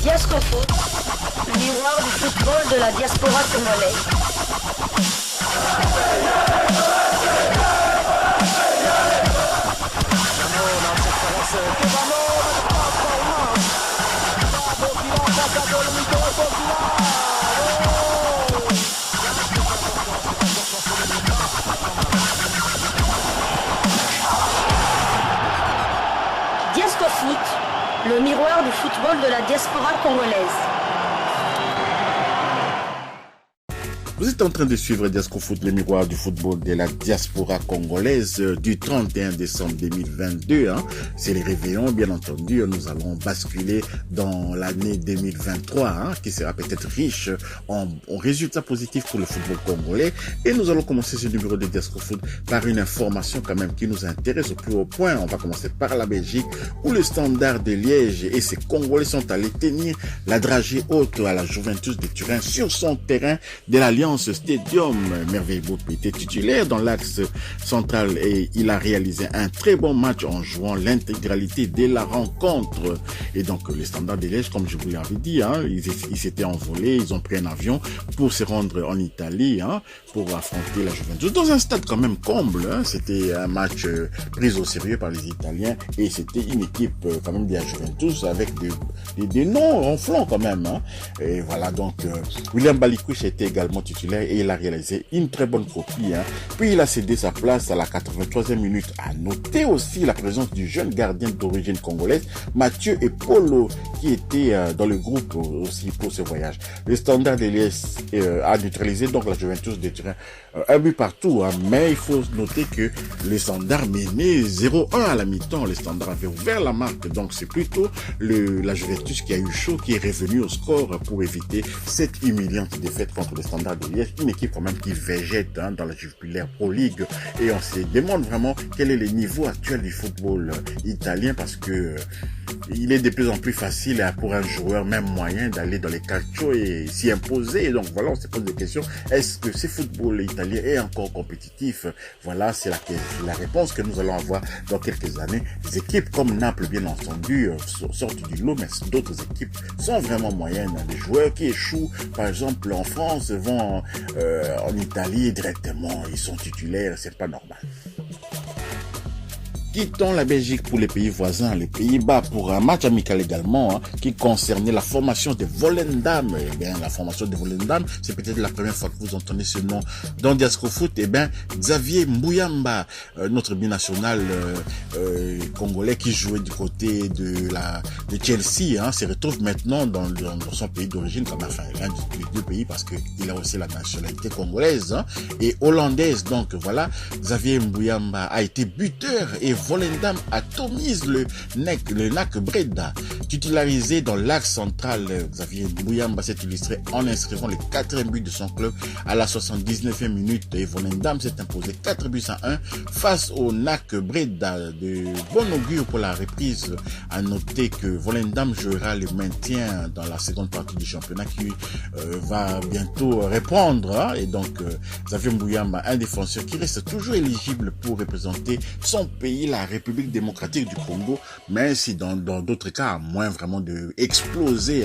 Diascofoot, le miroir du football de la diaspora congolaise. Diascofoot, le miroir du football de la diaspora congolaise. Vous êtes en train de suivre Diascofoot, le miroir du football de la diaspora congolaise du 31 décembre 2022. C'est les réveillons, bien entendu. Nous allons basculer dans l'année 2023, qui sera peut-être riche en résultats positifs pour le football congolais. Et nous allons commencer ce numéro de Diascofoot par une information quand même qui nous intéresse au plus haut point. On va commencer par la Belgique, où le Standard de Liège et ses Congolais sont allés tenir la dragée haute à la Juventus de Turin sur son terrain de l'Alliance Stadium. Merveille Bout était titulaire dans l'axe central et il a réalisé un très bon match en jouant l'intégralité de la rencontre. Et donc les Standards de Liège, comme je vous l'avais dit, ils s'étaient envolés, ils ont pris un avion pour se rendre en Italie pour affronter la Juventus dans un stade quand même comble. C'était un match pris au sérieux par les Italiens et c'était une équipe quand même de la Juventus avec des noms enflants quand même. Et voilà, donc William Balikouche était également titulaire et il a réalisé une très bonne copie. Puis il a cédé sa place à la 83e minute. À noter aussi la présence du jeune gardien d'origine congolaise, Mathieu Epolo, qui était dans le groupe aussi pour ce voyage. Le Standard de Liège a neutralisé donc la Juventus de Turin un but partout, mais il faut noter que le Standard menait 0-1 à la mi-temps. Le Standard avait ouvert la marque, donc c'est plutôt la Juventus qui a eu chaud, qui est revenu au score pour éviter cette humiliante défaite contre le Standard de Liège, une équipe quand même qui végète dans la Jupiler Pro League. Et on se demande vraiment quel est le niveau actuel du football italien, parce que il est de plus en plus facile pour un joueur même moyen d'aller dans les calcios et s'y imposer. Et donc voilà, on se pose des questions. Est-ce que ce football italien est encore compétitif? Voilà, c'est la réponse que nous allons avoir dans quelques années. Des équipes comme Naples, bien entendu, sortent du lot, mais d'autres équipes sont vraiment moyennes. Les joueurs qui échouent, par exemple en France, vont en Italie directement, ils sont titulaires, c'est pas normal. Quittons la Belgique pour les pays voisins, les Pays-Bas, pour un match amical également, qui concernait la formation de Volendam. Eh bien, la formation de Volendam, c'est peut-être la première fois que vous entendez ce nom dans Diascofoot. Eh bien, Xavier Mbouyamba, notre binational congolais qui jouait du côté de Chelsea, se retrouve maintenant dans son pays d'origine, comme enfin l'un des deux pays, parce qu'il a aussi la nationalité congolaise et hollandaise. Donc voilà, Xavier Mbouyamba a été buteur et Volendam atomise le NAC Breda. Titularisé dans l'axe central, Xavier Mbouyamba s'est illustré en inscrivant le 4e but de son club à la 79e minute et Volendam s'est imposé 4 buts à 1 face au NAC Breda. De bon augure pour la reprise. À noter que Volendam jouera le maintien dans la seconde partie du championnat qui va bientôt reprendre. Et donc Xavier Mbouyamba, un défenseur qui reste toujours éligible pour représenter son pays, la République démocratique du Congo, mais si dans d'autres cas, à moins vraiment de exploser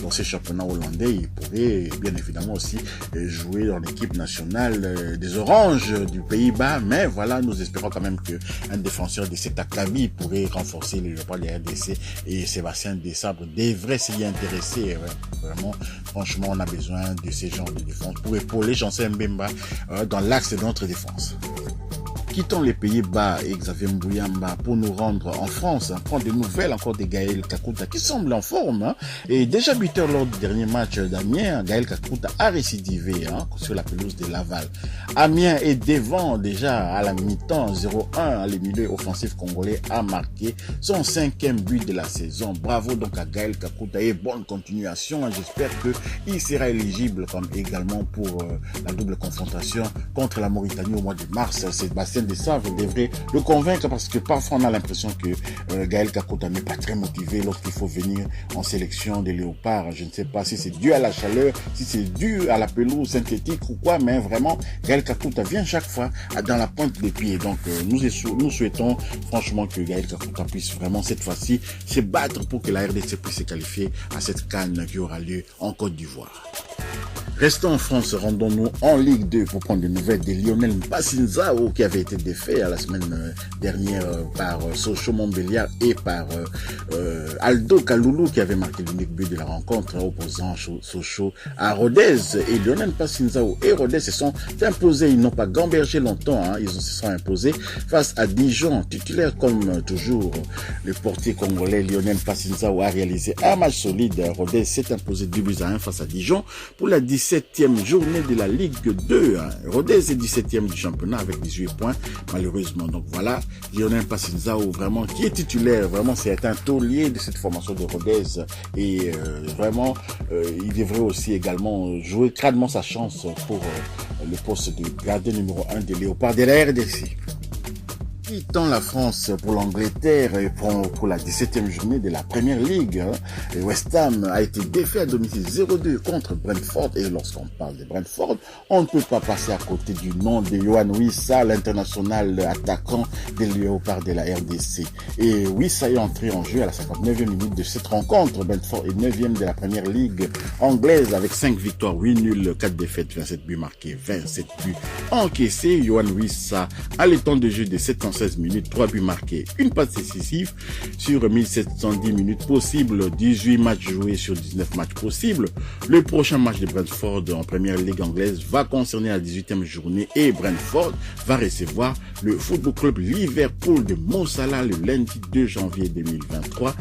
dans ces championnats hollandais, il pourrait bien évidemment aussi jouer dans l'équipe nationale des Oranges du Pays-Bas. Mais voilà, nous espérons quand même qu'un défenseur de cet acabit pourrait renforcer les leopards de RDC et Sébastien Desabre devrait s'y intéresser. Vraiment, franchement, on a besoin de ces genres de défense pour épauler Janssen Mbemba dans l'axe de notre défense. Quittons les Pays-Bas et Xavier Mbouyamba pour nous rendre en France, prendre des nouvelles encore de Gaël Kakuta qui semble en forme. Et déjà buteur lors du dernier match d'Amiens, Gaël Kakuta a récidivé sur la pelouse de Laval. Amiens est devant déjà à la mi-temps 0-1. Le milieu offensif congolais a marqué son 5e but de la saison. Bravo donc à Gaël Kakuta et bonne continuation. J'espère qu'il sera éligible comme également pour la double confrontation contre la Mauritanie au mois de mars. Sébastien Bastien Dessavre devrait le convaincre parce que parfois on a l'impression que Gaël Kakuta n'est pas très motivé lorsqu'il faut venir en sélection des léopards. Je ne sais pas si c'est dû à la chaleur, si c'est dû à la pelouse synthétique ou quoi, mais vraiment Gaël Kakuta vient chaque fois dans la pointe des pieds. Donc nous souhaitons franchement que Gaël Kakuta puisse vraiment cette fois-ci se battre pour que la RDC puisse se qualifier à cette CAN qui aura lieu en Côte d'Ivoire. Restons en France, rendons-nous en Ligue 2 pour prendre des nouvelles de Lionel Mpassinzao qui avait été défait la semaine dernière par Sochaux Montbéliard et par Aldo Kaloulou qui avait marqué l'unique but de la rencontre opposant Sochaux à Rodez. Et Lionel Mpassinzao et Rodez se sont imposés, ils n'ont pas gambergé longtemps, ils se sont imposés face à Dijon, titulaire comme toujours. Le portier congolais Lionel Mpassinzao a réalisé un match solide. Rodez s'est imposé 2-1 face à Dijon pour la 17e journée de la Ligue 2. Rodez est 17e du championnat avec 18 points, malheureusement. Donc voilà, Lionel Mpassinzao, vraiment, qui est titulaire, vraiment, c'est un taulier de cette formation de Rodez. Et vraiment, il devrait aussi également jouer crânement sa chance pour le poste de gardien numéro 1 des Léopards de la RDC. Quittant la France pour l'Angleterre et pour la 17e journée de la Premier League, West Ham a été défait à domicile 0-2 contre Brentford. Et lorsqu'on parle de Brentford, on ne peut pas passer à côté du nom de Yohan Wissa, l'international attaquant des Léopards de la RDC. Et Wissa est entré en jeu à la 59e minute de cette rencontre. Brentford est 9e de la Premier League anglaise avec 5 victoires, 8 nuls, 4 défaites, 27 buts marqués, 27 buts encaissés. Yohan Wissa a le temps de jeu de 716 minutes, 3 buts marqués, une passe décisive sur 1710 minutes possibles, 18 matchs joués sur 19 matchs possibles. Le prochain match de Brentford en Première Ligue anglaise va concerner la 18e journée et Brentford va recevoir le Football Club Liverpool de Mo Salah le lundi 2 janvier 2023,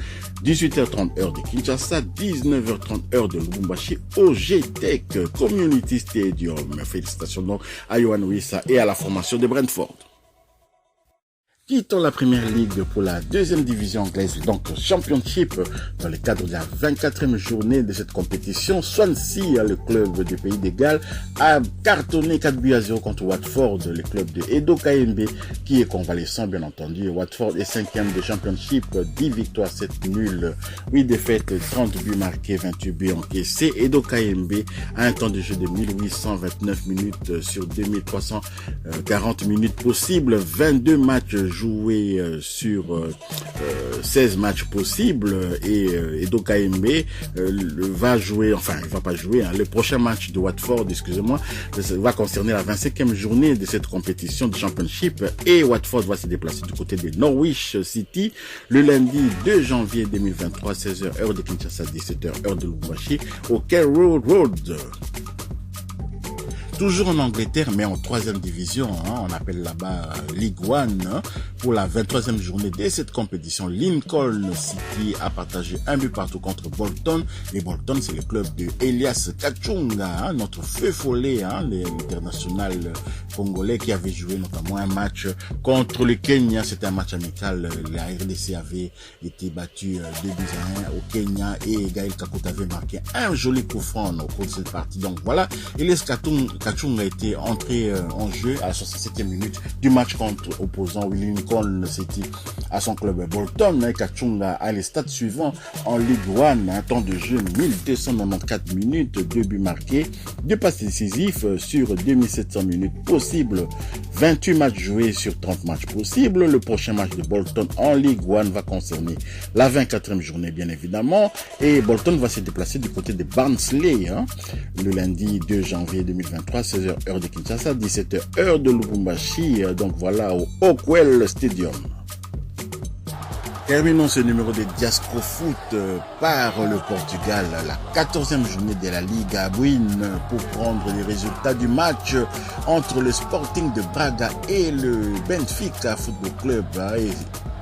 18h30 heure de Kinshasa, 19h30 heure de Lubumbashi au G-Tech Community Stadium. Félicitations donc à Yohan Wissa et à la formation de Brentford. Quittons la Première Ligue pour la deuxième division anglaise, donc Championship, dans le cadre de la 24e journée de cette compétition. Swansea, le club du Pays de Galles, a cartonné 4-0 contre Watford, le club de Edo KMB, qui est convalescent bien entendu. Watford est 5e de Championship, 10 victoires, 7 nuls, 8 défaites, 30 buts marqués, 28 buts encaissés. Edo KMB a un temps de jeu de 1829 minutes sur 2340 minutes possibles, 22 matchs joué sur 16 matchs possibles et Edo KMB va jouer, enfin il va pas jouer, le prochain match de Watford, excusez-moi, va concerner la 25e journée de cette compétition de Championship et Watford va se déplacer du côté de Norwich City le lundi 2 janvier 2023, 16h heure de Kinshasa, 17h heure de Lubumbashi au Carroll Road. Toujours en Angleterre, mais en 3e division, on appelle là-bas League One. Pour la 23e journée de cette compétition, Lincoln City a partagé un but partout contre Bolton. Et Bolton, c'est le club de Elias Kachunga, notre feu follet, l'international congolais qui avait joué notamment un match contre le Kenya. C'était un match amical. La RDC avait été battue 2-1 au Kenya et Gaël Kakuta avait marqué un joli coup franc au cours de cette partie. Donc voilà, Elias Kachunga a été entré en jeu à la 67e minute du match contre opposant Lincoln City à son club Bolton. Kachunga a les stats suivants en Ligue 1, un temps de jeu 1294 minutes, 2 buts marqués, 2 passes décisives sur 2700 minutes possibles, 28 matchs joués sur 30 matchs possibles. Le prochain match de Bolton en Ligue 1 va concerner la 24e journée bien évidemment et Bolton va se déplacer du côté de Barnsley le lundi 2 janvier 2023, 16h heure de Kinshasa, 17h heure de Lubumbashi, donc voilà au Oakwell Stadium. Terminons ce numéro de Diasco Foot par le Portugal, la 14e journée de la Ligue à Bruine pour prendre les résultats du match entre le Sporting de Braga et le Benfica Football Club. Et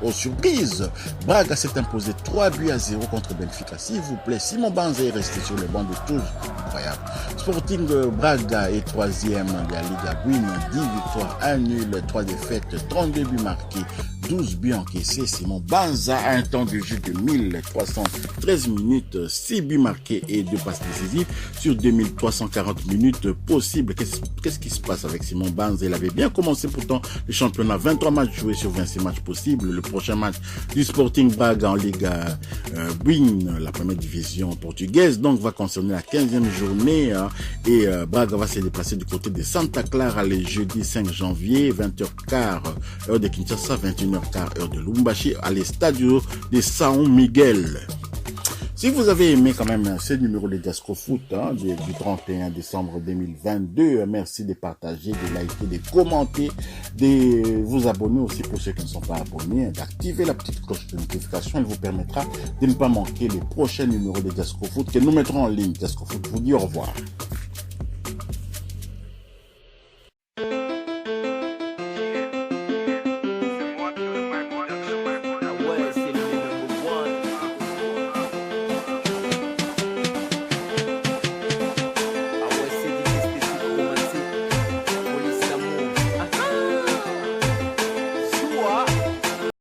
aux surprises, Braga s'est imposé 3-0 contre Benfica. S'il vous plaît, Simon Banza est resté sur le banc de touche. Incroyable. Sporting Braga est 3e de la Liga Win, 10 victoires, 1 nul, 3 défaites, 32 buts marqués, 12 buts encaissés. Simon Banza a un temps de jeu de 1313 minutes, 6 buts marqués et 2 passes décisives sur 2340 minutes possibles. Qu'est-ce qui se passe avec Simon Banza? Il avait bien commencé pourtant le championnat, 23 matchs joués sur 26 matchs possibles. Le prochain match du Sporting Braga en Liga Win, la première division portugaise, donc va concerner la 15e journée et Braga va se déplacer du côté de Santa Clara le jeudi 5 janvier, 20h15 heure de Kinshasa, 21h15 heure de Lubumbashi à l'Estadio de São Miguel. Si vous avez aimé quand même ce numéro de Diasco Foot du 31 décembre 2022, merci de partager, de liker, de commenter, de vous abonner aussi pour ceux qui ne sont pas abonnés, d'activer la petite cloche de notification. Elle vous permettra de ne pas manquer les prochains numéros de Diasco Foot que nous mettrons en ligne. Diasco Foot vous dit au revoir.